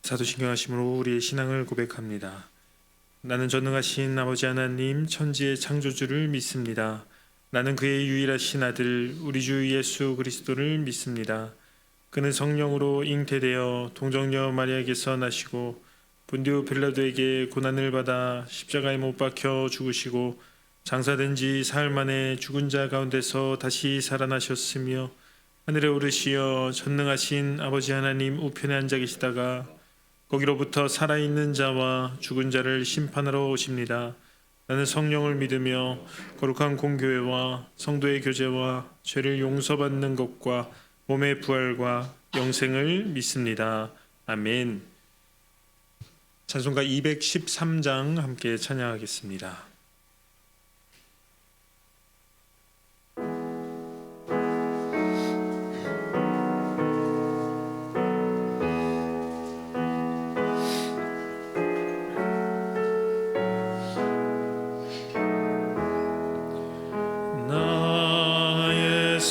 사도신경하심으로 우리의 신앙을 고백합니다. 나는 전능하신 아버지 하나님 천지의 창조주를 믿습니다. 나는 그의 유일하신 아들 우리 주 예수 그리스도를 믿습니다. 그는 성령으로 잉태되어 동정녀 마리아에게서 나시고 본디오 빌라도에게 고난을 받아 십자가에 못 박혀 죽으시고 장사된 지 사흘 만에 죽은 자 가운데서 다시 살아나셨으며 하늘에 오르시어 전능하신 아버지 하나님 우편에 앉아 계시다가 거기로부터 살아있는 자와 죽은 자를 심판하러 오십니다. 나는 성령을 믿으며 거룩한 공교회와 성도의 교제와 죄를 용서받는 것과 몸의 부활과 영생을 믿습니다. 아멘. 찬송가 213장 함께 찬양하겠습니다.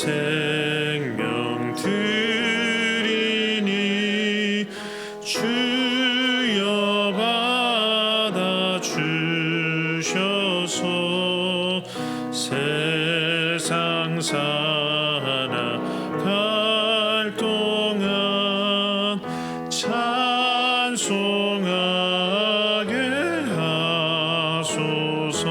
생명 드리니 주여 받아 주셔서 세상 살아갈 동안 찬송하게 하소서.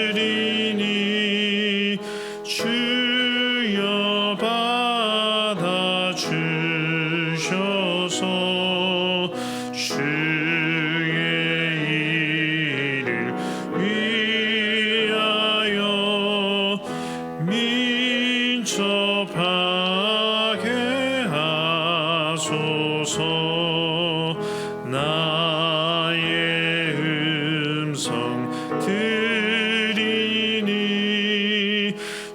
드리니 주여 받아 주셔서 주의 일을 위하여 민첩하게 하소서. 나의 음성 드리니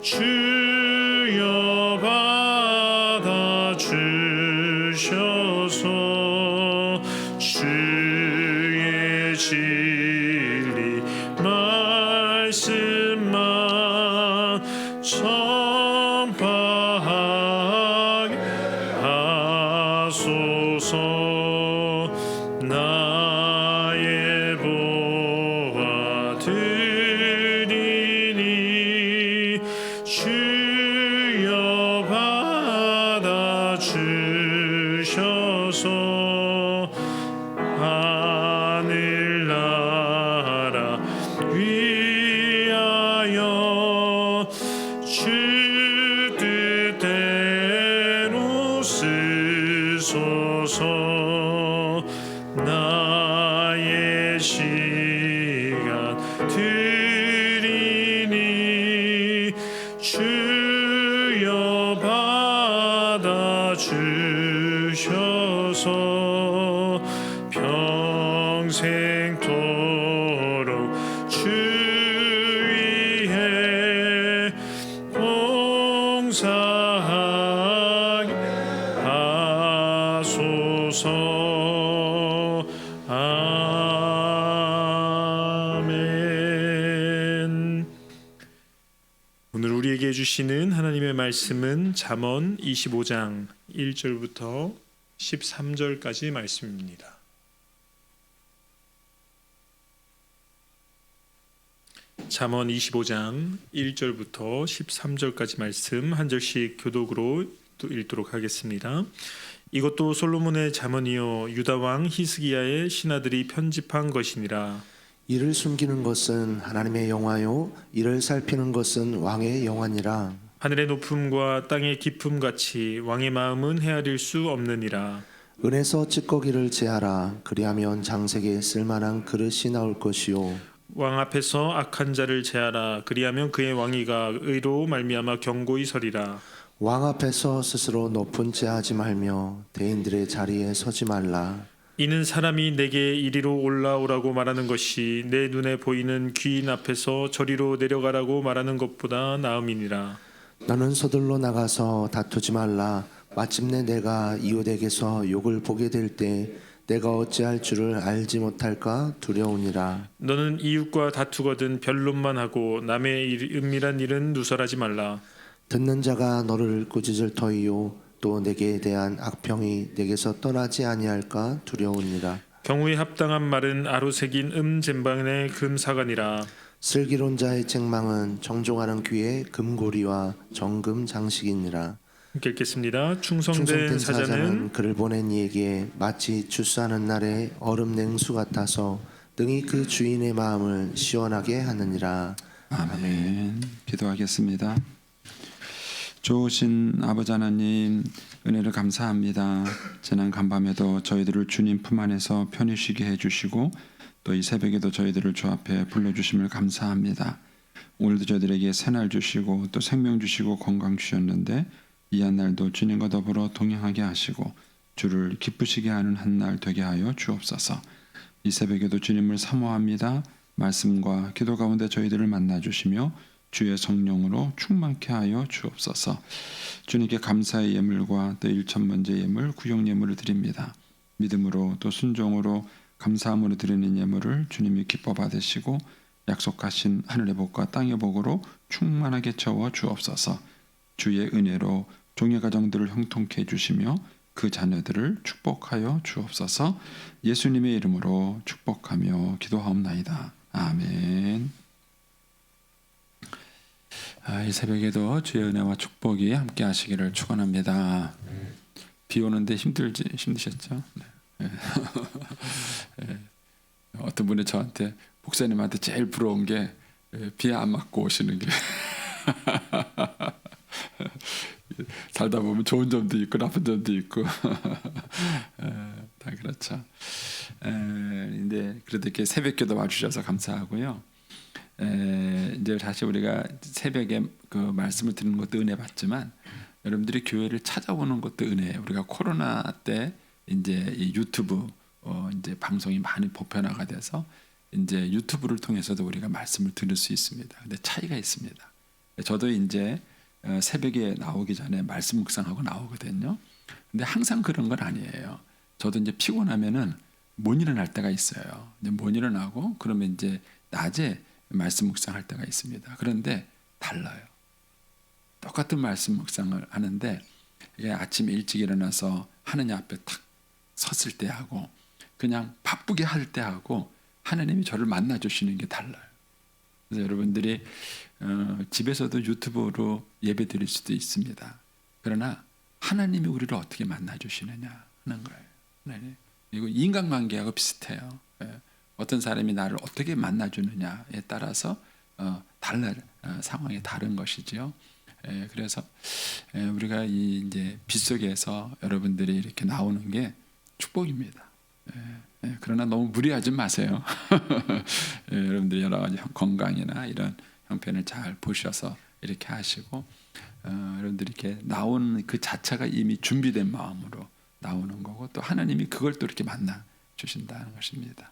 주여 받아 주셔서 주의 진리 말씀만 전파하게 하소서. 나의 보아 드리니 주여 받아 주셔서 하늘나라 위하여 주 뜻대로 쓰소서. 나의 시간 드리니 주여 받아 주셔서 평생토록 주 위에 봉사하게 하소서. 아멘. 오늘 우리에게 주시는 하나님의 말씀은 잠언 25장 1절부터 13절까지 말씀입니다. 잠언 25장 1절부터 13절까지 말씀 한 절씩 교독으로 읽도록 하겠습니다. 이것도 솔로몬의 잠언이요 유다 왕 히스기야의 신하들이 편집한 것이니라. 이를 숨기는 것은 하나님의 영화요 이를 살피는 것은 왕의 영화니라. 하늘의 높음과 땅의 깊음 같이 왕의 마음은 헤아릴 수 없느니라. 은에서 찌꺼기를 제하라. 그리하면 장색에 쓸만한 그릇이 나올 것이요 왕 앞에서 악한 자를 제하라. 그리하면 그의 왕위가 의로 말미암아 견고히 서리라. 왕 앞에서 스스로 높은 제하지 말며 대인들의 자리에 서지 말라. 이는 사람이 내게 이리로 올라오라고 말하는 것이 내 눈에 보이는 귀인 앞에서 저리로 내려가라고 말하는 것보다 나음이니라. 너는 서둘러 나가서 다투지 말라. 마침내 내가 이웃에게서 욕을 보게 될 때 내가 어찌할 줄을 알지 못할까 두려우니라. 너는 이웃과 다투거든 변론만 하고 남의 은밀한 일은 누설하지 말라. 듣는 자가 너를 꾸짖을 터이요 또 내게 대한 악평이 내게서 떠나지 아니할까 두려우니라. 경우에 합당한 말은 아로 새긴 잼반의 금사관이라. 슬기로운 자의 책망은 정종하는 귀에 금고리와 정금 장식이니라. 함께 읽겠습니다. 충성된 충성된 사자는 사자는 그를 보낸 이에게 마치 주사하는 날에 얼음 냉수 같아서 능히 그 주인의 마음을 시원하게 하느니라. 아멘. 기도하겠습니다. 좋으신 아버지 하나님, 은혜를 감사합니다. 지난 간밤에도 저희들을 주님 품 안에서 편히 쉬게 해주시고 또 이 새벽에도 저희들을 주 앞에 불러주심을 감사합니다. 오늘도 저희들에게 새날 주시고 또 생명 주시고 건강 주셨는데 이 한 날도 주님과 더불어 동행하게 하시고 주를 기쁘시게 하는 한 날 되게 하여 주옵소서. 이 새벽에도 주님을 사모합니다. 말씀과 기도 가운데 저희들을 만나 주시며 주의 성령으로 충만케 하여 주옵소서. 주님께 감사의 예물과 또 일천번째 예물, 구역 예물을 드립니다. 믿음으로 또 순종으로 감사함으로 드리는 예물을 주님이 기뻐 받으시고 약속하신 하늘의 복과 땅의 복으로 충만하게 채워 주옵소서. 주의 은혜로 종의 가정들을 형통케 해주시며 그 자녀들을 축복하여 주옵소서. 예수님의 이름으로 축복하며 기도하옵나이다. 아멘. 이 새벽에도 주의 은혜와 축복이 함께 하시기를 축원합니다. 비 오는데 힘드셨죠? 네. 네. 어떤 분이 저한테 목사님한테 제일 부러운 게 비 안 맞고 오시는 게 살다 보면 좋은 점도 있고 나쁜 점도 있고 다 그렇죠. 근데 그래도 이렇게 새벽기도 와주셔서 감사하고요. 이제 사실 우리가 새벽에 그 말씀을 듣는 것도 은혜 받지만 여러분들이 교회를 찾아오는 것도 은혜예요. 우리가 코로나 때 이제 이 유튜브 이제 방송이 많이 보편화가 돼서 이제 유튜브를 통해서도 우리가 말씀을 들을 수 있습니다. 근데 차이가 있습니다. 저도 이제 새벽에 나오기 전에 말씀 묵상하고 나오거든요. 근데 항상 그런 건 아니에요. 저도 이제 피곤하면은 못 일어날 때가 있어요. 이제 못 일어나고 그러면 이제 낮에 말씀 묵상할 때가 있습니다. 그런데 달라요. 똑같은 말씀 묵상을 하는데 이게 아침 일찍 일어나서 하느님 앞에 탁 섰을 때 하고 그냥 바쁘게 할 때 하고 하나님이 저를 만나 주시는 게 달라요. 그래서 여러분들이 집에서도 유튜브로 예배 드릴 수도 있습니다. 그러나 하나님이 우리를 어떻게 만나 주시느냐 하는 거예요. 네. 이거 인간관계하고 비슷해요. 어떤 사람이 나를 어떻게 만나 주느냐에 따라서 상황이 다른 것이지요. 그래서 우리가 이 이제 빗속에서 여러분들이 이렇게 나오는 게 축복입니다. 그러나 너무 무리하지 마세요. 여러분들이 여러 가지 건강이나 이런 형편을 잘 보셔서 이렇게 하시고 여러분들이 이렇게 나오는 그 자체가 이미 준비된 마음으로 나오는 거고 또 하나님이 그걸 또 이렇게 만나 주신다는 것입니다.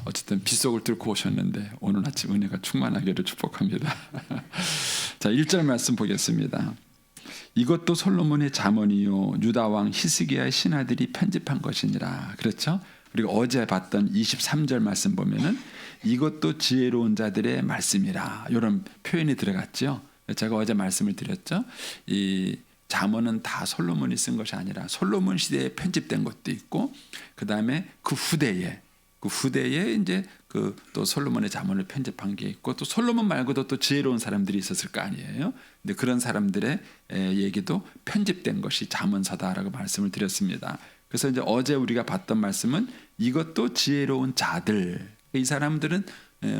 어쨌든 빗속을 뚫고 오셨는데 오늘 아침 은혜가 충만하기를 축복합니다. 자, 1절 말씀 보겠습니다. 이것도 솔로몬의 잠언이요 유다 왕 히스기야의 신하들이 편집한 것이니라. 그렇죠? 그리고 어제 봤던 23절 말씀 보면은 이것도 지혜로운 자들의 말씀이라. 이런 표현이 들어갔죠. 제가 어제 말씀을 드렸죠. 이 잠언은 다 솔로몬이 쓴 것이 아니라 솔로몬 시대에 편집된 것도 있고 그 다음에 그 후대에 이제 그 또 솔로몬의 잠언을 편집한 게 있고 또 솔로몬 말고도 또 지혜로운 사람들이 있었을 거 아니에요. 근데 그런 사람들의 얘기도 편집된 것이 잠언서다라고 말씀을 드렸습니다. 그래서 이제 어제 우리가 봤던 말씀은 이것도 지혜로운 자들. 이 사람들은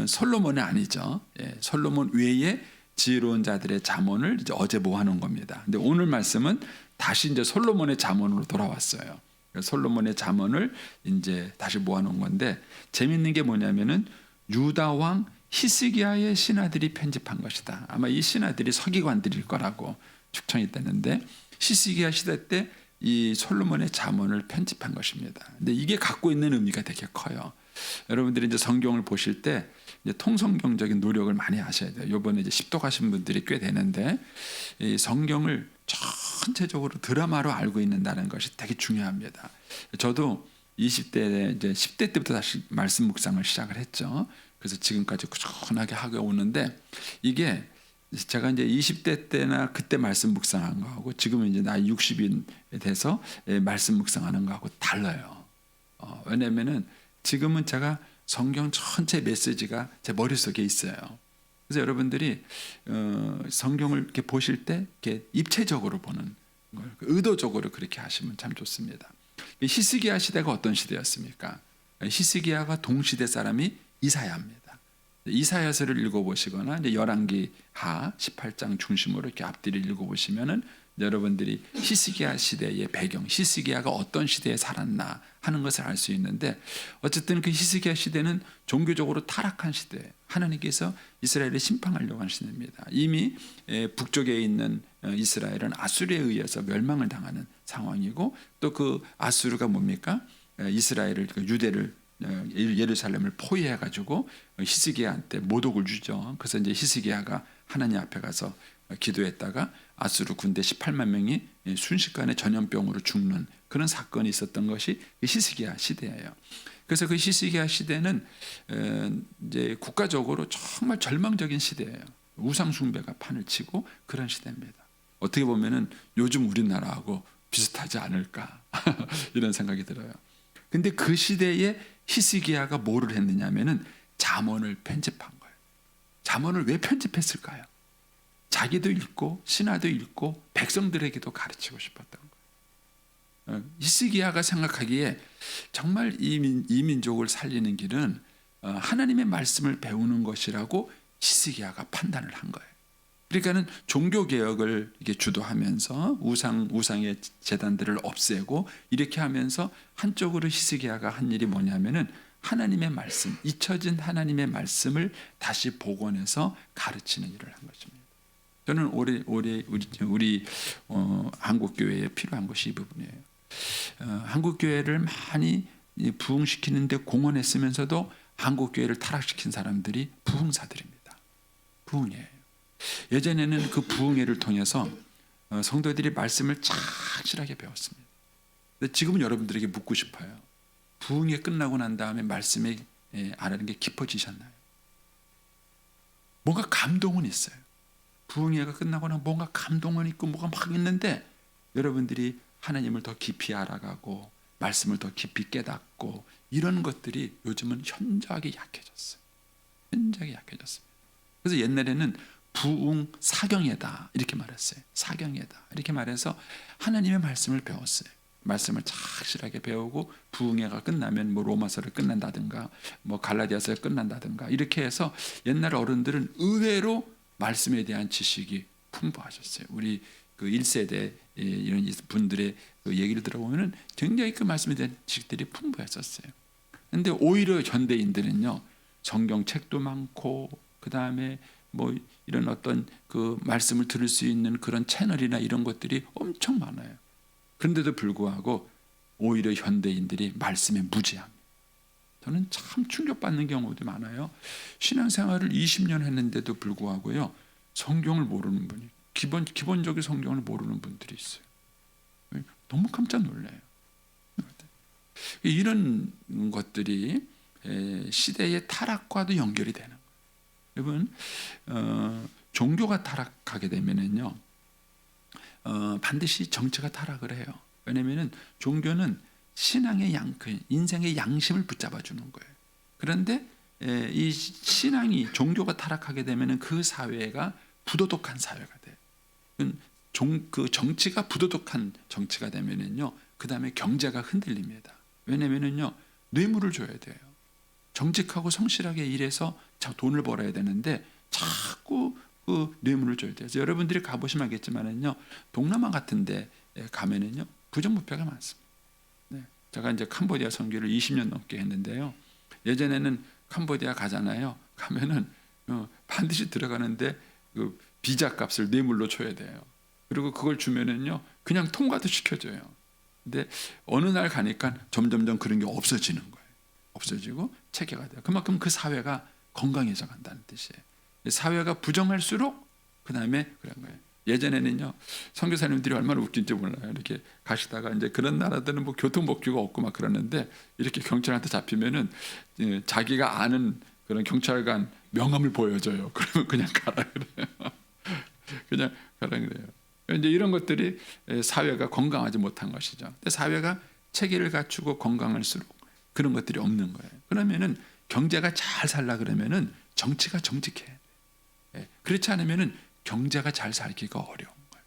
솔로몬이 아니죠. 솔로몬 외에 지혜로운 자들의 잠언을 이제 어제 모아놓은 겁니다. 근데 오늘 말씀은 다시 이제 솔로몬의 잠언으로 돌아왔어요. 솔로몬의 잠언을 이제 다시 모아놓은 건데 재밌는 게 뭐냐면은 유다 왕 히스기야의 신하들이 편집한 것이다. 아마 이 신하들이 서기관들일 거라고 추정이 되는데 히스기야 시대 때 이 솔로몬의 잠언을 편집한 것입니다. 근데 이게 갖고 있는 의미가 되게 커요. 여러분들이 이제 성경을 보실 때 이제 통성경적인 노력을 많이 하셔야 돼요. 이번에 이제 십독하신 분들이 꽤 되는데 이 성경을 전체적으로 드라마로 알고 있는다는 것이 되게 중요합니다. 저도 20대 이제 10대 때부터 다시 말씀 묵상을 시작을 했죠. 그래서 지금까지 꾸준하게 하고 오는데 이게 제가 이제 20대 때나 그때 말씀 묵상한 거하고 지금은 이제 나이 60이 돼서 말씀 묵상하는 거하고 달라요. 왜냐면은 지금은 제가 성경 전체 메시지가 제 머릿속에 있어요. 그래서 여러분들이 성경을 이렇게 보실 때 이렇게 입체적으로 보는 걸 의도적으로 그렇게 하시면 참 좋습니다. 히스기야 시대가 어떤 시대였습니까? 히스기야가 동시대 사람이 이사야입니다. 이사야서를 읽어보시거나 이제 열왕기하 18장 중심으로 이렇게 앞뒤를 읽어보시면은 여러분들이 히스기야 시대의 배경, 히스기야가 어떤 시대에 살았나 하는 것을 알 수 있는데, 어쨌든 그 히스기야 시대는 종교적으로 타락한 시대, 하나님께서 이스라엘을 심판하려고 하는 시대입니다. 이미 북쪽에 있는 이스라엘은 아수르에 의해서 멸망을 당하는 상황이고, 또 그 아수르가 뭡니까? 이스라엘을, 유대를, 예루살렘을 포위해 가지고 히스기야한테 모독을 주죠. 그래서 이제 히스기야가 하나님 앞에 가서 기도했다가 아수르 군대 18만 명이 순식간에 전염병으로 죽는 그런 사건이 있었던 것이 히스기야 시대예요. 그래서 그 히스기야 시대는 이제 국가적으로 정말 절망적인 시대예요. 우상 숭배가 판을 치고 그런 시대입니다. 어떻게 보면은 요즘 우리나라하고 비슷하지 않을까 이런 생각이 들어요. 근데 그 시대에 히스기야가 뭐를 했느냐면은 잠언을 편집한 거예요. 잠언을 왜 편집했을까요? 자기도 읽고 신하도 읽고 백성들에게도 가르치고 싶었던 거예요. 히스기야가 생각하기에 정말 이 민족을 살리는 길은 하나님의 말씀을 배우는 것이라고 히스기야가 판단을 한 거예요. 그러니까는 종교 개혁을 이게 주도하면서 우상의 제단들을 없애고 이렇게 하면서 한쪽으로 히스기야가 한 일이 뭐냐면은 하나님의 말씀, 잊혀진 하나님의 말씀을 다시 복원해서 가르치는 일을 한 것입니다. 저는 올해 우리 한국 교회에 필요한 것이 이 부분이에요. 한국 교회를 많이 부흥시키는데 공헌했으면서도 한국 교회를 타락시킨 사람들이 부흥사들입니다. 부흥회예요. 예전에는 그 부흥회를 통해서 성도들이 말씀을 착실하게 배웠습니다. 근데 지금은 여러분들에게 묻고 싶어요. 부흥회 끝나고 난 다음에 말씀에 알아는 게 깊어지셨나요? 뭔가 감동은 있어요. 부흥회가 끝나고 나면 뭔가 감동은 있고 뭐가 막 있는데 여러분들이 하나님을 더 깊이 알아가고 말씀을 더 깊이 깨닫고 이런 것들이 요즘은 현저하게 약해졌어요. 현저하게 약해졌습니다. 그래서 옛날에는 부흥 사경회다 이렇게 말했어요. 사경회다 이렇게 말해서 하나님의 말씀을 배웠어요. 말씀을 착실하게 배우고 부흥회가 끝나면 뭐 로마서를 끝난다든가 뭐 갈라디아서를 끝난다든가 이렇게 해서 옛날 어른들은 의외로 말씀에 대한 지식이 풍부하셨어요. 우리 그 1세대 이런 분들의 그 얘기를 들어보면은 굉장히 그 말씀에 대한 지식들이 풍부했었어요. 그런데 오히려 현대인들은요 성경책도 많고 그 다음에 뭐 이런 어떤 그 말씀을 들을 수 있는 그런 채널이나 이런 것들이 엄청 많아요. 그런데도 불구하고 오히려 현대인들이 말씀에 무지합니다. 저는 참 충격받는 경우도 많아요. 신앙생활을 20년 했는데도 불구하고요 성경을 모르는 분이 기본적인 성경을 모르는 분들이 있어요. 너무 깜짝 놀라요. 이런 것들이 시대의 타락과도 연결이 되는 거예요. 여러분 종교가 타락하게 되면은요 반드시 정치가 타락을 해요. 왜냐하면 종교는 신앙의 인생의 양심을 붙잡아 주는 거예요. 그런데 이 신앙이 종교가 타락하게 되면은 그 사회가 부도덕한 사회가 돼요. 그 정치가 부도덕한 정치가 되면은요 그 다음에 경제가 흔들립니다. 왜냐면은요 뇌물을 줘야 돼요. 정직하고 성실하게 일해서 돈을 벌어야 되는데 자꾸 그 뇌물을 줘야 돼요. 그래서 여러분들이 가보시면 알겠지만은요 동남아 같은데 가면은요 부정부패가 많습니다. 네. 제가 이제 캄보디아 선교를 20년 넘게 했는데요. 예전에는 캄보디아 가잖아요. 가면은 반드시 들어가는데 그 비자 값을 뇌물로 줘야 돼요. 그리고 그걸 주면은요 그냥 통과도 시켜줘요. 근데 어느 날 가니까 점점점 그런 게 없어지는 거예요. 없어지고 체계가 돼요. 그만큼 그 사회가 건강해져 간다는 뜻이에요. 사회가 부정할수록 그 다음에 그런 거예요. 예전에는요 선교사님들이 얼마나 웃긴지 몰라요. 이렇게 가시다가 이제 그런 나라들은 뭐 교통법규가 없고 막 그러는데 이렇게 경찰한테 잡히면은 자기가 아는 그런 경찰관 명함을 보여줘요. 그러면 그냥 가라 그래요. 그냥 가라 그래요. 이제 이런 것들이 사회가 건강하지 못한 것이죠. 근데 사회가 체계를 갖추고 건강할수록 그런 것들이 없는 거예요. 그러면은 경제가 잘 살라 그러면은 정치가 정직해. 그렇지 않으면은 경제가 잘 살기가 어려운 거예요.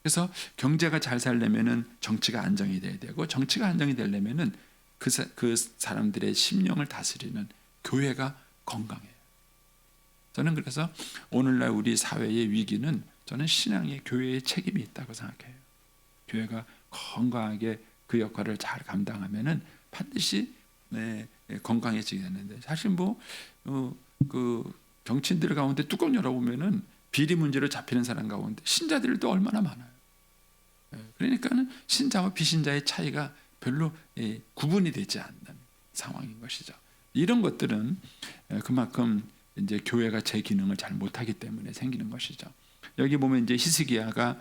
그래서 경제가 잘 살려면은 정치가 안정이 돼야 되고, 정치가 안정이 되려면은 그 사람들의 심령을 다스리는 교회가 건강해요. 저는 그래서 오늘날 우리 사회의 위기는 저는 신앙의 교회의 책임이 있다고 생각해요. 교회가 건강하게 그 역할을 잘 감당하면은 반드시 건강해지게 되는데, 사실 그 정치인들 가운데 뚜껑 열어보면은 비리 문제로 잡히는 사람 가운데 신자들도 얼마나 많아요. 그러니까는 신자와 비신자의 차이가 별로 구분이 되지 않는 상황인 것이죠. 이런 것들은 그만큼 이제 교회가 제 기능을 잘 못하기 때문에 생기는 것이죠. 여기 보면 이제 히스기야가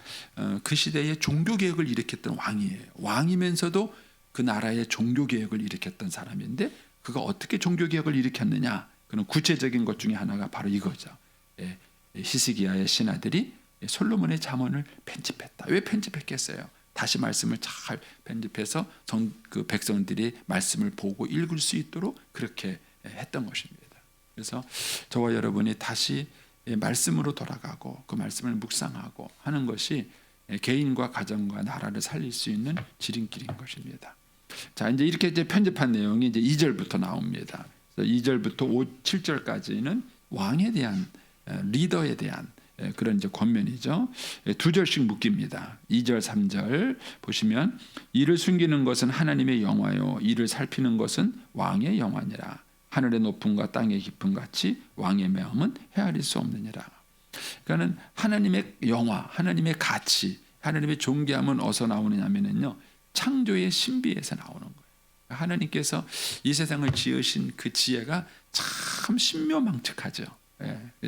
그 시대에 종교 개혁을 일으켰던 왕이에요. 왕이면서도 그 나라의 종교 개혁을 일으켰던 사람인데, 그가 어떻게 종교 개혁을 일으켰느냐? 그런 구체적인 것 중에 하나가 바로 이거죠. 히스기야의 신하들이 솔로몬의 잠언을 편집했다. 왜 편집했겠어요? 다시 말씀을 잘 편집해서 그 백성들이 말씀을 보고 읽을 수 있도록 그렇게 했던 것입니다. 그래서 저와 여러분이 다시 말씀으로 돌아가고 그 말씀을 묵상하고 하는 것이 개인과 가정과 나라를 살릴 수 있는 지름길인 것입니다. 자, 이제 이렇게 이제 편집한 내용이 이제 2절부터 나옵니다. 2절부터 7절까지는 왕에 대한, 리더에 대한 그런 이제 권면이죠. 두 절씩 묶입니다. 2절, 3절 보시면, 이를 숨기는 것은 하나님의 영화요, 이를 살피는 것은 왕의 영화니라. 하늘의 높음과 땅의 깊음 같이 왕의 마음은 헤아릴 수 없느니라. 그러니까는 하나님의 영화, 하나님의 가치, 하나님의 존귀함은 어디서 나오느냐면요, 창조의 신비에서 나오는 거예요. 하나님께서 이 세상을 지으신 그 지혜가 참 신묘망측하죠.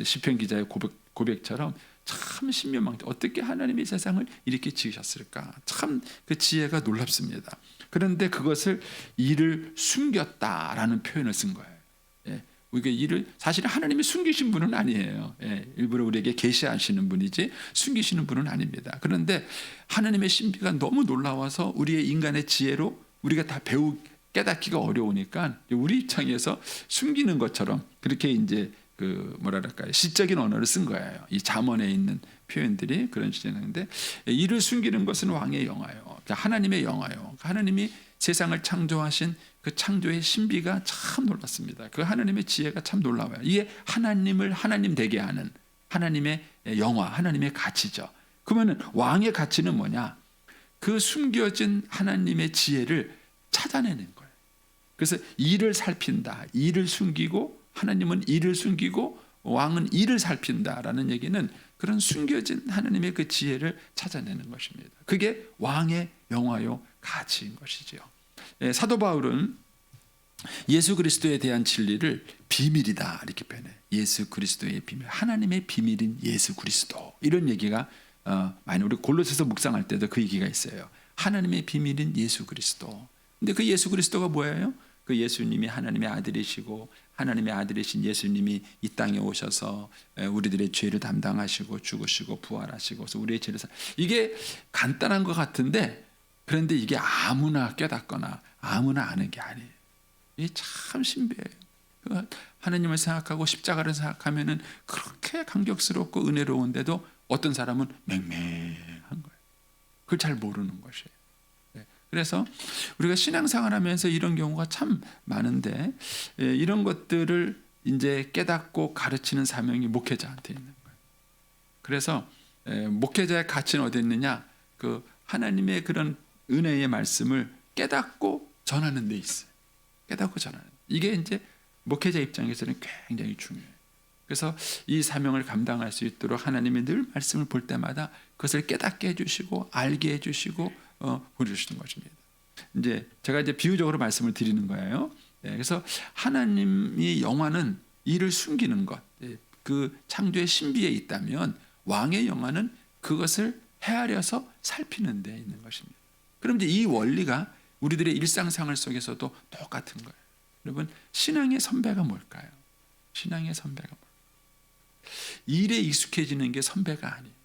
시편 기자의 고백처럼 참 신묘망측. 어떻게 하나님이 세상을 이렇게 지으셨을까? 참 그 지혜가 놀랍습니다. 그런데 그것을 이를 숨겼다라는 표현을 쓴 거예요. 우리가 이를 사실 하나님이 숨기신 분은 아니에요. 일부러 우리에게 계시하시는 분이지 숨기시는 분은 아닙니다. 그런데 하나님의 신비가 너무 놀라워서 우리의 인간의 지혜로 우리가 다 깨닫기가 어려우니까 우리 입장에서 숨기는 것처럼 그렇게 이제 그 뭐랄까요, 시적인 언어를 쓴 거예요. 이 잠언에 있는 표현들이 그런 시제인데, 이를 숨기는 것은 왕의 영화요, 하나님의 영화요. 하나님이 세상을 창조하신 그 창조의 신비가 참 놀랐습니다. 그 하나님의 지혜가 참 놀라워요. 이게 하나님을 하나님 되게 하는 하나님의 영화, 하나님의 가치죠. 그러면 왕의 가치는 뭐냐? 그 숨겨진 하나님의 지혜를 찾아내는 거예요. 그래서 이를 살핀다, 이를 숨기고, 하나님은 이를 숨기고 왕은 이를 살핀다라는 얘기는 그런 숨겨진 하나님의 그 지혜를 찾아내는 것입니다. 그게 왕의 영화요 가치인 것이죠. 사도 바울은 예수 그리스도에 대한 진리를 비밀이다 이렇게 표현해. 예수 그리스도의 비밀, 하나님의 비밀인 예수 그리스도, 이런 얘기가 많이 우리 골로새서 묵상할 때도 그 얘기가 있어요. 하나님의 비밀인 예수 그리스도. 근데 그 예수 그리스도가 뭐예요? 그 예수님이 하나님의 아들이시고, 하나님의 아들이신 예수님이 이 땅에 오셔서 우리들의 죄를 담당하시고 죽으시고 부활하시고 그래서 우리의 죄를 이게 간단한 것 같은데, 그런데 이게 아무나 깨닫거나 아무나 아는 게 아니에요. 이게 참 신비해요. 하나님을 생각하고 십자가를 생각하면은 그렇게 감격스럽고 은혜로운데도 어떤 사람은 맹맹한 거예요. 그걸 잘 모르는 것이에요. 그래서 우리가 신앙생활 하면서 이런 경우가 참 많은데, 이런 것들을 이제 깨닫고 가르치는 사명이 목회자한테 있는 거예요. 그래서 목회자의 가치는 어디 있느냐? 그 하나님의 그런 은혜의 말씀을 깨닫고 전하는 데 있어요. 깨닫고 전하는. 이게 이제 목회자 입장에서는 굉장히 중요해요. 그래서 이 사명을 감당할 수 있도록 하나님이 늘 말씀을 볼 때마다 그것을 깨닫게 해주시고 알게 해주시고 보여주시는 것입니다. 이제 제가 이제 비유적으로 말씀을 드리는 거예요. 그래서 하나님의 영화는 이를 숨기는 것, 그 창조의 신비에 있다면 왕의 영화는 그것을 헤아려서 살피는 데 있는 것입니다. 그럼 이제 이 원리가 우리들의 일상생활 속에서도 똑같은 거예요. 여러분, 신앙의 선배가 뭘까요? 신앙의 선배가 뭘까요? 일에 익숙해지는 게 선배가 아니에요.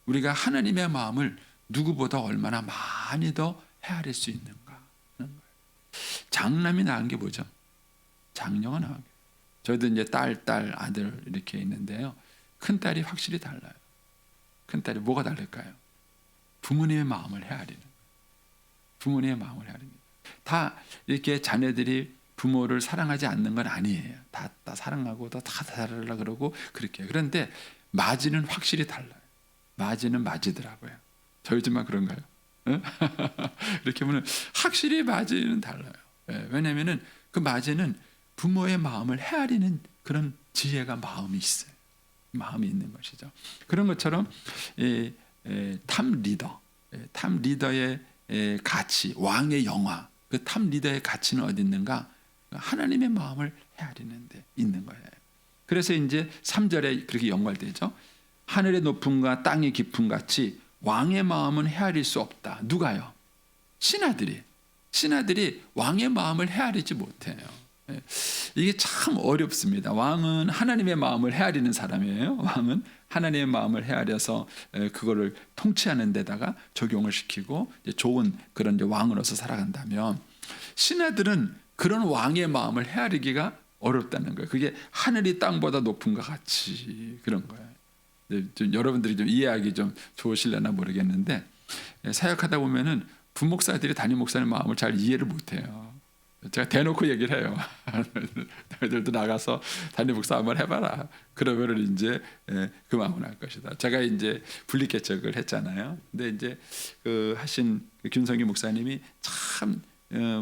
우리가 하나님의 마음을 누구보다 얼마나 많이 더 헤아릴 수 있는가 하는 거예요. 장남이 낳은 게 뭐죠? 장녀가 낳은 게. 저희도 이제 딸, 아들 이렇게 있는데요. 큰 딸이 확실히 달라요. 큰 딸이 뭐가 다를까요? 부모님의 마음을 헤아리는 거예요. 부모님의 마음을 헤아립니다. 다 이렇게 자녀들이 부모를 사랑하지 않는 건 아니에요. 다 사랑하고 다 사랑하려고 그러고 그렇게. 그런데 맞이는 확실히 달라요. 맞이는 맞이더라고요. 저희 집만 그런가요? 이렇게 보면 확실히 맞이는 달라요. 왜냐하면 그 맞이는 부모의 마음을 헤아리는 그런 지혜가 마음이 있어요. 마음이 있는 것이죠. 그런 것처럼 탑 리더의 가치, 왕의 영화, 그 탑 리더의 가치는 어디 있는가? 하나님의 마음을 헤아리는 데 있는 거예요. 그래서 이제 3절에 그렇게 연관되죠. 하늘의 높음과 땅의 깊음 같이 왕의 마음은 헤아릴 수 없다. 누가요? 신하들이 왕의 마음을 헤아리지 못해요. 이게 참 어렵습니다. 왕은 하나님의 마음을 헤아리는 사람이에요. 왕은 하나님의 마음을 헤아려서 그거를 통치하는 데다가 적용을 시키고 좋은 그런 이제 왕으로서 살아간다면, 신하들은 그런 왕의 마음을 헤아리기가 어렵다는 거예요. 그게 하늘이 땅보다 높은 것 같이 그런 거예요. 좀 여러분들이 좀 이해하기 좀 좋으실려나 모르겠는데, 사역하다 보면은 부목사들이 담임 목사님 마음을 잘 이해를 못해요. 제가 대놓고 얘기를 해요. 너희들도 나가서 담임 목사 한번 해봐라. 그러면은 이제 그 마음을 알 것이다. 제가 이제 분리개척을 했잖아요. 근데 이제 그 하신 균성기 목사님이 참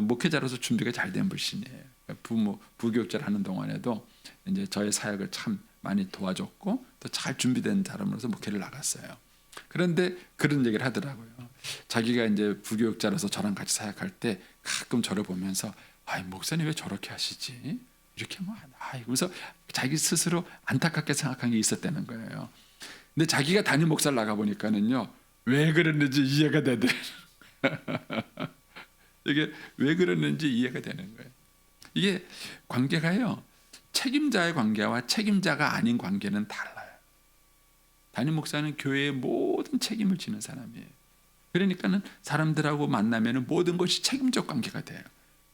목회자로서 준비가 잘 된 분이에요. 부교육자를 하는 동안에도 이제 저의 사역을 참 많이 도와줬고 또 잘 준비된 사람으로서 목회를 나갔어요. 그런데 그런 얘기를 하더라고요. 자기가 이제 부교육자로서 저랑 같이 사역할 때 가끔 저를 보면서 목사님 왜 저렇게 하시지? 이렇게 그래서 자기 스스로 안타깝게 생각한 게 있었다는 거예요. 근데 자기가 담임 목사를 나가 보니까는요, 왜 그랬는지 이해가 되더라고요. 이게 왜 그랬는지 이해가 되는 거예요. 이게 관계가요, 책임자의 관계와 책임자가 아닌 관계는 달라요. 담임 목사는 교회의 모든 책임을 지는 사람이에요. 그러니까는 사람들하고 만나면은 모든 것이 책임적 관계가 돼요.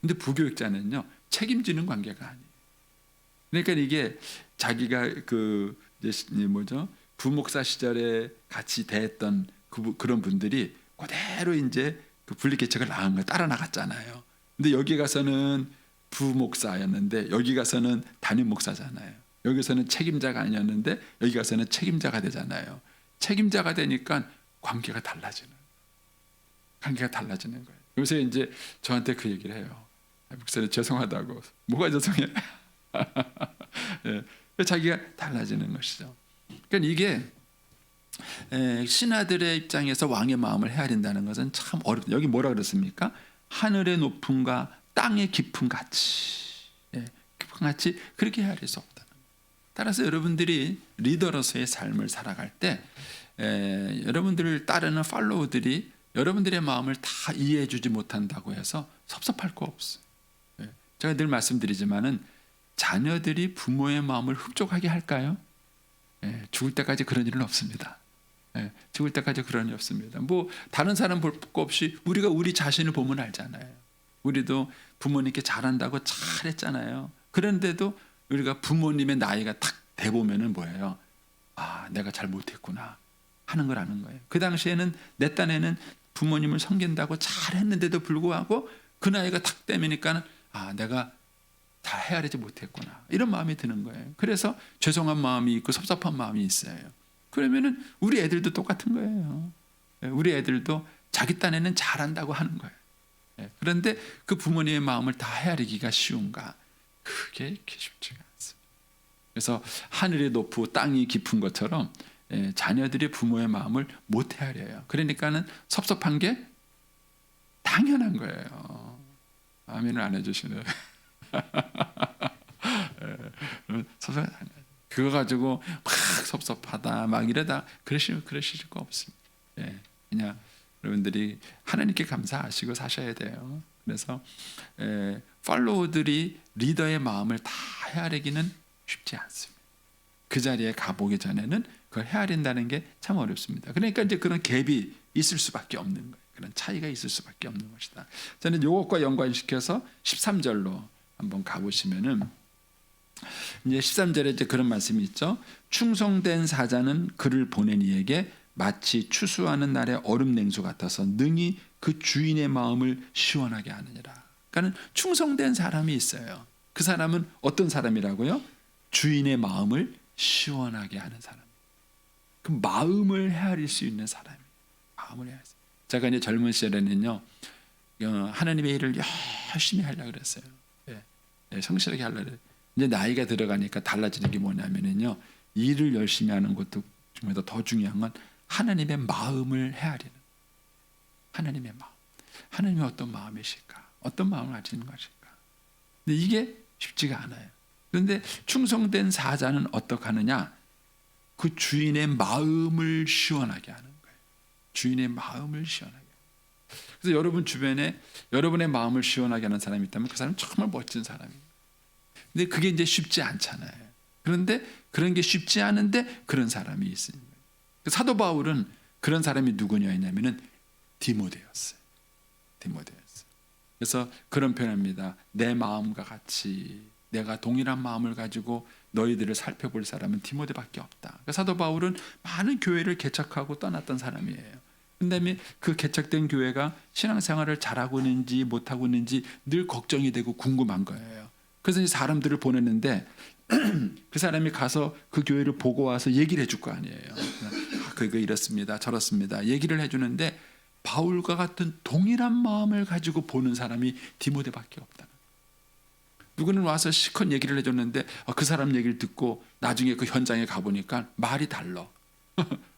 근데 부교육자는요, 책임지는 관계가 아니에요. 그러니까 이게 자기가 부목사 시절에 같이 대했던 그런 분들이 그대로 이제 그 분리개척을 나간 거 따라 나갔잖아요. 근데 여기 가서는 부목사였는데 여기 가서는 담임 목사잖아요. 여기서는 책임자가 아니었는데 여기 가서는 책임자가 되잖아요. 책임자가 되니까 관계가 달라지는 거예요. 요새 이제 저한테 그 얘기를 해요. 목사님 죄송하다고. 뭐가 죄송해? 자기가 달라지는 것이죠. 그러니까 이게 신하들의 입장에서 왕의 마음을 헤아린다는 것은 참 어렵다. 여기 뭐라 그랬습니까? 하늘의 높음과 땅의 깊음 같이, 깊음 같이 그렇게 헤아릴 수 없다는 거예요. 따라서 여러분들이 리더로서의 삶을 살아갈 때 여러분들을 따르는 팔로우들이 여러분들의 마음을 다 이해해주지 못한다고 해서 섭섭할 거 없어요. 제가 늘 말씀드리지만은 자녀들이 부모의 마음을 흡족하게 할까요? 죽을 때까지 그런 일은 없습니다. 죽을 때까지 그런 일이 없습니다. 뭐 다른 사람 볼 거 없이 우리가 우리 자신을 보면 알잖아요. 우리도 부모님께 잘한다고 잘했잖아요. 그런데도 우리가 부모님의 나이가 탁 돼보면은 뭐예요? 내가 잘 못했구나 하는 걸 아는 거예요. 그 당시에는 내 딴에는 부모님을 섬긴다고 잘했는데도 불구하고 그 나이가 탁 되니까 내가 다 헤아리지 못했구나 이런 마음이 드는 거예요. 그래서 죄송한 마음이 있고 섭섭한 마음이 있어요. 그러면은 우리 애들도 똑같은 거예요. 우리 애들도 자기 딴에는 잘한다고 하는 거예요. 그런데 그 부모님의 마음을 다 헤아리기가 쉬운가? 그게 이렇게 쉽지가 않습니다. 그래서 하늘이 높고 땅이 깊은 것처럼 자녀들이 부모의 마음을 못 헤아려요. 그러니까는 섭섭한 게 당연한 거예요. 아멘을 안 해주시네요. 그거 가지고 막 섭섭하다 막 이러다 그러실 거 없습니다. 그냥 여러분들이 하나님께 감사하시고 사셔야 돼요. 그래서 팔로우들이 리더의 마음을 다 헤아리기는 쉽지 않습니다. 그 자리에 가보기 전에는 그걸 헤아린다는 게 참 어렵습니다. 그러니까 이제 그런 갭이 있을 수밖에 없는 거예요. 그런 차이가 있을 수밖에 없는 것이다. 저는 이것과 연관시켜서 13절로 한번 가보시면은 이제 13절에 이제 그런 말씀이 있죠. 충성된 사자는 그를 보낸 이에게 마치 추수하는 날의 얼음 냉수 같아서 능히 그 주인의 마음을 시원하게 하느니라. 그러니까 충성된 사람이 있어요. 그 사람은 어떤 사람이라고요? 주인의 마음을 시원하게 하는 사람. 그 마음을 헤아릴 수 있는 사람이. 마음을 헤아릴 수. 제가 이제 젊은 시절에는요, 하나님의 일을 열심히 하려고 그랬어요. 성실하게 하려고 그랬어요. 이제 나이가 들어가니까 달라지는 게 뭐냐면요, 일을 열심히 하는 것도 중에도 더 중요한 건 하나님의 마음을 헤아리는. 하나님의 마음. 하나님이 어떤 마음이실까? 어떤 마음을 가지는 것일까? 근데 이게 쉽지가 않아요. 그런데 충성된 사자는 어떻게 하느냐? 그 주인의 마음을 시원하게 하는 거예요. 주인의 마음을 시원하게. 그래서 여러분 주변에 여러분의 마음을 시원하게 하는 사람이 있다면 그 사람은 정말 멋진 사람이에요. 근데 그게 이제 쉽지 않잖아요. 그런데 그런 게 쉽지 않은데 그런 사람이 있습니다. 사도 바울은 그런 사람이 누구냐면은 디모데였어요. 디모데였어요. 그래서 그런 표현입니다. 내 마음과 같이 내가 동일한 마음을 가지고 너희들을 살펴볼 사람은 디모데밖에 없다. 그러니까 사도 바울은 많은 교회를 개척하고 떠났던 사람이에요. 그다음에 그 개척된 교회가 신앙생활을 잘하고 있는지 못하고 있는지 늘 걱정이 되고 궁금한 거예요. 그래서 이제 사람들을 보냈는데 그 사람이 가서 그 교회를 보고 와서 얘기를 해줄 거 아니에요. 그거 이렇습니다, 저렇습니다. 얘기를 해주는데 바울과 같은 동일한 마음을 가지고 보는 사람이 디모데밖에 없다. 누구는 와서 실컷 얘기를 해줬는데 그 사람 얘기를 듣고 나중에 그 현장에 가보니까 말이 달라.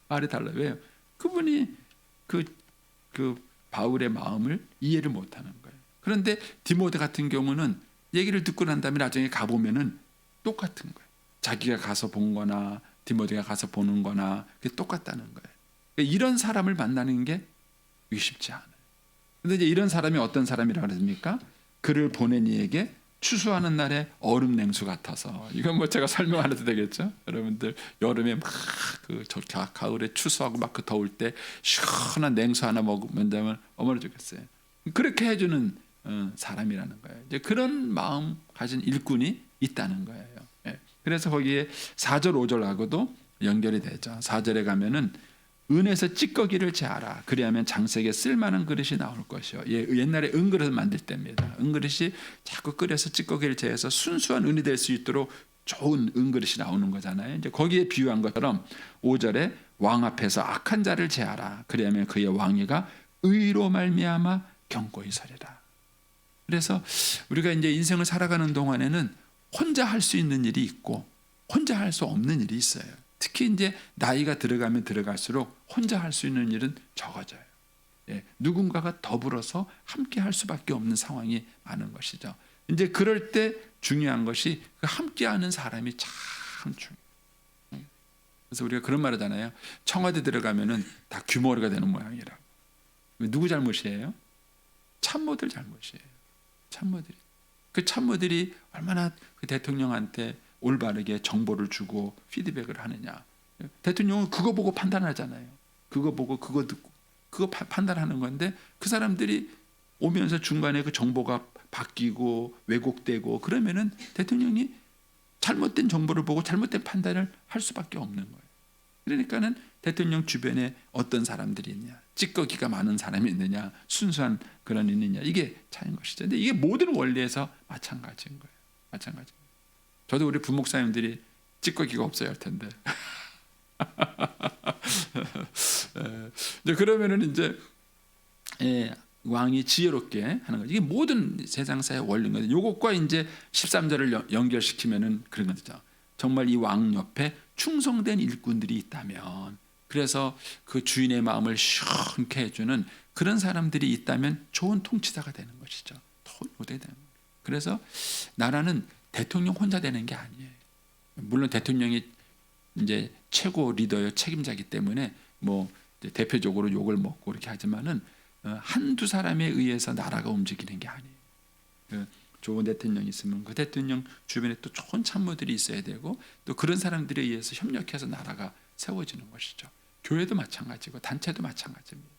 말이 달라. 왜요? 그분이 그 바울의 마음을 이해를 못하는 거예요. 그런데 디모데 같은 경우는 얘기를 듣고 난 다음에 나중에 가보면은 똑같은 거예요. 자기가 가서 본 거나 디모데가 가서 보는 거나 그게 똑같다는 거예요. 그러니까 이런 사람을 만나는 게 쉽지 않아요. 그런데 이제 이런 사람이 어떤 사람이라고 그랬습니까? 그를 보낸 이에게 추수하는 날에 얼음 냉수 같아서. 이건 뭐 제가 설명 안 해도 되겠죠? 여러분들 여름에 막 가을에 추수하고 막 그 더울 때 시원한 냉수 하나 먹으면 되면 어머나 좋겠어요. 그렇게 해주는 사람이라는 거예요. 이제 그런 마음 가진 일꾼이 있다는 거예요. 그래서 거기에 4절 5절하고도 연결이 되죠. 4절에 가면은 은에서 찌꺼기를 제하라. 그리하면 장색에 쓸만한 그릇이 나올 것이요. 옛날에 은그릇을 만들 때입니다. 은그릇이 자꾸 끓여서 찌꺼기를 제해서 순수한 은이 될 수 있도록 좋은 은그릇이 나오는 거잖아요. 이제 거기에 비유한 것처럼 5절에 왕 앞에서 악한 자를 제하라. 그리하면 그의 왕위가 의로 말미암아 견고히 서리라. 그래서 우리가 이제 인생을 살아가는 동안에는 혼자 할 수 있는 일이 있고 혼자 할 수 없는 일이 있어요. 특히 이제 나이가 들어가면 들어갈수록 혼자 할 수 있는 일은 적어져요. 누군가가 더불어서 함께 할 수밖에 없는 상황이 많은 것이죠. 이제 그럴 때 중요한 것이 그 함께하는 사람이 참 중요해요. 그래서 우리가 그런 말 하잖아요. 청와대 들어가면은 다 규모가 되는 모양이라고. 누구 잘못이에요? 참모들 잘못이에요. 참모들이. 그 참모들이 얼마나 그 대통령한테 올바르게 정보를 주고 피드백을 하느냐. 대통령은 그거 보고 판단하잖아요. 그거 보고 그거 듣고 그거 판단하는 건데 그 사람들이 오면서 중간에 그 정보가 바뀌고 왜곡되고 그러면은 대통령이 잘못된 정보를 보고 잘못된 판단을 할 수밖에 없는 거예요. 그러니까는 대통령 주변에 어떤 사람들이 있냐, 찌꺼기가 많은 사람이 있느냐, 순수한 그런 있느냐, 이게 차이인 것이죠. 근데 이게 모든 원리에서 마찬가지인 거예요. 마찬가지. 저도 우리 부목사님들이 찌꺼기가 없어야 할 텐데. 그러면은 이제 왕이 지혜롭게 하는 거죠. 이게 모든 세상사의 원리인 거죠. 요것과 이제 13절을 연결시키면은 그런 거죠. 정말 이 왕 옆에 충성된 일꾼들이 있다면, 그래서 그 주인의 마음을 시원케 해주는 그런 사람들이 있다면 좋은 통치자가 되는 것이죠. 도움이 되는. 그래서 나라는 대통령 혼자 되는 게 아니에요. 물론 대통령이 이제 최고 리더요, 책임자이기 때문에 뭐 대표적으로 욕을 먹고 그렇게 하지만은 한두 사람에 의해서 나라가 움직이는 게 아니에요. 좋은 대통령이 있으면 그 대통령 주변에 또 좋은 참모들이 있어야 되고 또 그런 사람들에 의해서 협력해서 나라가 세워지는 것이죠. 교회도 마찬가지고 단체도 마찬가지입니다.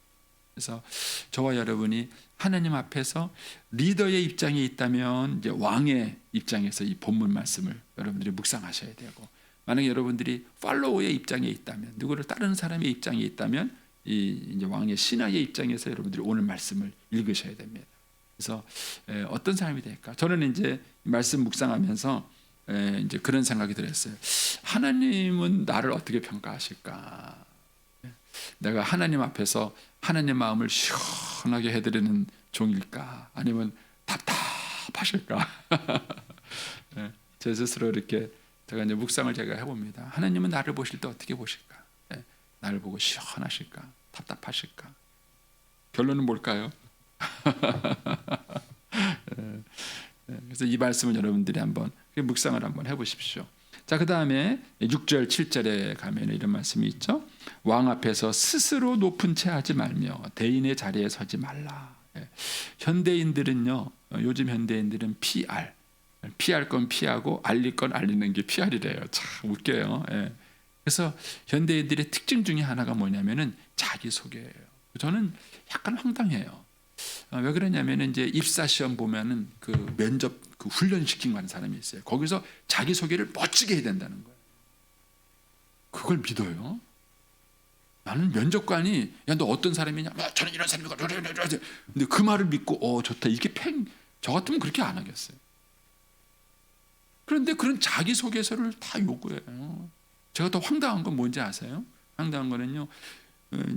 그래서 저와 여러분이 하나님 앞에서 리더의 입장에 있다면 이제 왕의 입장에서 이 본문 말씀을 여러분들이 묵상하셔야 되고, 만약에 여러분들이 팔로우의 입장에 있다면, 누구를 따르는 사람의 입장에 있다면 이제 왕의 신하의 입장에서 여러분들이 오늘 말씀을 읽으셔야 됩니다. 그래서 어떤 사람이 될까? 저는 이제 말씀 묵상하면서 이제 그런 생각이 들었어요. 하나님은 나를 어떻게 평가하실까? 내가 하나님 앞에서 하나님 마음을 시원하게 해드리는 종일까? 아니면 답답하실까? 제 스스로 이렇게 제가 이제 묵상을 제가 해봅니다. 하나님은 나를 보실 때 어떻게 보실까? 나를 보고 시원하실까? 답답하실까? 결론은 뭘까요? 그래서 이 말씀을 여러분들이 한번 묵상을 한번 해보십시오. 자, 그 다음에 6절 7절에 가면 이런 말씀이 있죠. 왕 앞에서 스스로 높은 채 하지 말며 대인의 자리에 서지 말라. 현대인들은요, 요즘 현대인들은 피할 건 피하고 알릴 건 알리는 게 PR이래요. 참 웃겨요. 그래서 현대인들의 특징 중에 하나가 뭐냐면은 자기소개예요. 저는 약간 황당해요. 왜 그러냐면 이제 입사 시험 보면은 그 면접 그 훈련 시킨 가는 사람이 있어요. 거기서 자기 소개를 멋지게 해야 된다는 거예요. 그걸 믿어요? 나는 면접관이 야 너 어떤 사람이냐? 저는 이런 사람이고. 근데 그 말을 믿고 좋다. 이게 저 같으면 그렇게 안 하겠어요. 그런데 그런 자기 소개서를 다 요구해요. 제가 더 황당한 건 뭔지 아세요? 황당한 거는요.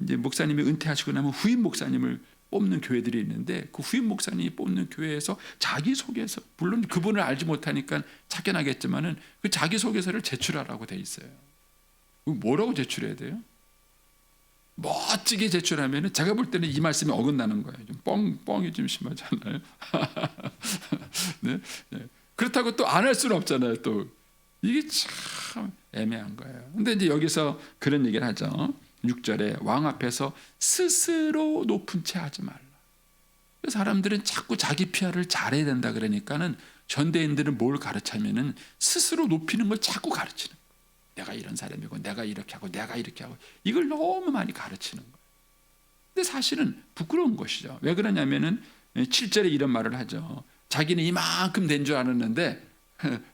이제 목사님이 은퇴하시고 나면 후임 목사님을 뽑는 교회들이 있는데 그 후임 목사님이 뽑는 교회에서 자기소개서, 물론 그분을 알지 못하니까 찾겨나겠지만은 그 자기소개서를 제출하라고 돼 있어요. 뭐라고 제출해야 돼요? 멋지게 제출하면은 제가 볼 때는 이 말씀이 어긋나는 거예요. 좀 뻥이 좀 심하잖아요. 네? 네. 그렇다고 또 안 할 수는 없잖아요. 또 이게 참 애매한 거예요. 근데 이제 여기서 그런 얘기를 하죠. 6절에 왕 앞에서 스스로 높은 채 하지 말라. 사람들은 자꾸 자기 PR을 잘해야 된다 그러니까는 현대인들은 뭘 가르치면은 스스로 높이는 걸 자꾸 가르치는 거예요. 내가 이런 사람이고 내가 이렇게 하고 내가 이렇게 하고 이걸 너무 많이 가르치는 거예요. 근데 사실은 부끄러운 것이죠. 왜 그러냐면은 7절에 이런 말을 하죠. 자기는 이만큼 된 줄 알았는데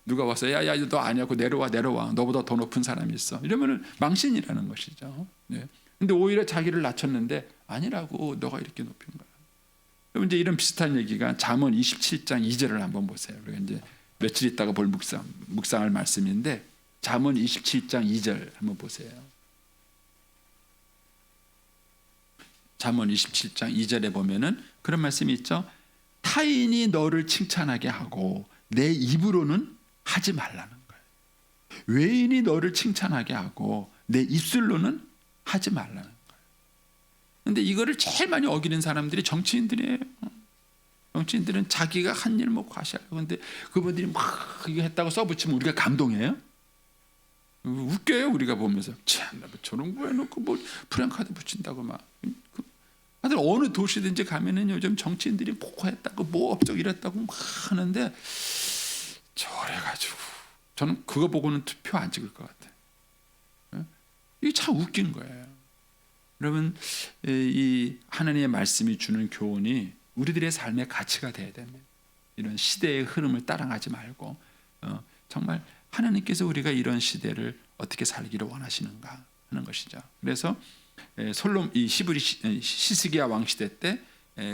누가 와서 야야 너 아니야고 내려와 너보다 더 높은 사람이 있어 이러면은 망신이라는 것이죠. 네. 근데 오히려 자기를 낮췄는데 아니라고 너가 이렇게 높인 거야. 그럼 이제 이런 비슷한 얘기가 잠언 27장 2절을 한번 보세요. 우리가 이제 며칠 있다가 볼 묵상할 말씀인데 잠언 27장 2절 한번 보세요. 잠언 27장 2절에 보면은 그런 말씀이 있죠. 타인이 너를 칭찬하게 하고 내 입으로는 하지 말라는 거예요. 외인이 너를 칭찬하게 하고 내 입술로는 하지 말라는 거예요. 그런데 이거를 제일 많이 어기는 사람들이 정치인들이에요. 정치인들은 자기가 한 일 뭐 과시하려고 하는데 그분들이 막 이거 했다고 써붙이면 우리가 감동해요? 웃겨요. 우리가 보면서 참 저런 거 해놓고 뭐 프랭카드 붙인다고 막. 다들 어느 도시든지 가면은 요즘 정치인들이 뭐 했다고 뭐 업적 이랬다고 막 하는데 저래가지고 저는 그거 보고는 투표 안 찍을 것 같아요. 이게 참 웃긴 거예요. 여러분 이 하나님의 말씀이 주는 교훈이 우리들의 삶의 가치가 돼야 됩니다. 이런 시대의 흐름을 따라가지 말고 정말 하나님께서 우리가 이런 시대를 어떻게 살기를 원하시는가 하는 것이죠. 그래서 이 시브리 시스기야 왕 시대 때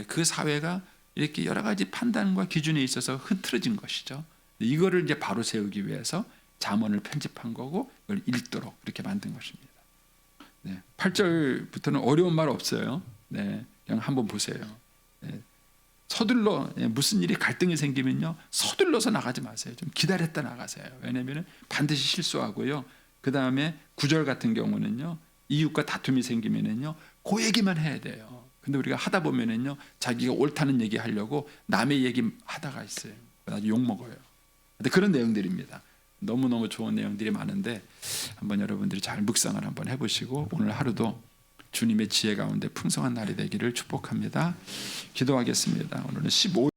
그 사회가 이렇게 여러 가지 판단과 기준에 있어서 흐트러진 것이죠. 이거를 이제 바로 세우기 위해서 잠언을 편집한 거고 이걸 읽도록 이렇게 만든 것입니다. 네, 8절부터는 어려운 말 없어요. 네, 그냥 한번 보세요. 네, 서둘러 무슨 일이 갈등이 생기면요 서둘러서 나가지 마세요. 좀 기다렸다 나가세요. 왜냐하면 반드시 실수하고요. 그 다음에 9절 같은 경우는요 이웃과 다툼이 생기면은요 그 얘기만 해야 돼요. 근데 우리가 하다 보면은요 자기가 옳다는 얘기 하려고 남의 얘기 하다가 있어요. 아주 욕 먹어요. 근데 그런 내용들입니다. 너무너무 좋은 내용들이 많은데 한번 여러분들이 잘 묵상을 한번 해보시고 오늘 하루도 주님의 지혜 가운데 풍성한 날이 되기를 축복합니다. 기도하겠습니다. 오늘은 15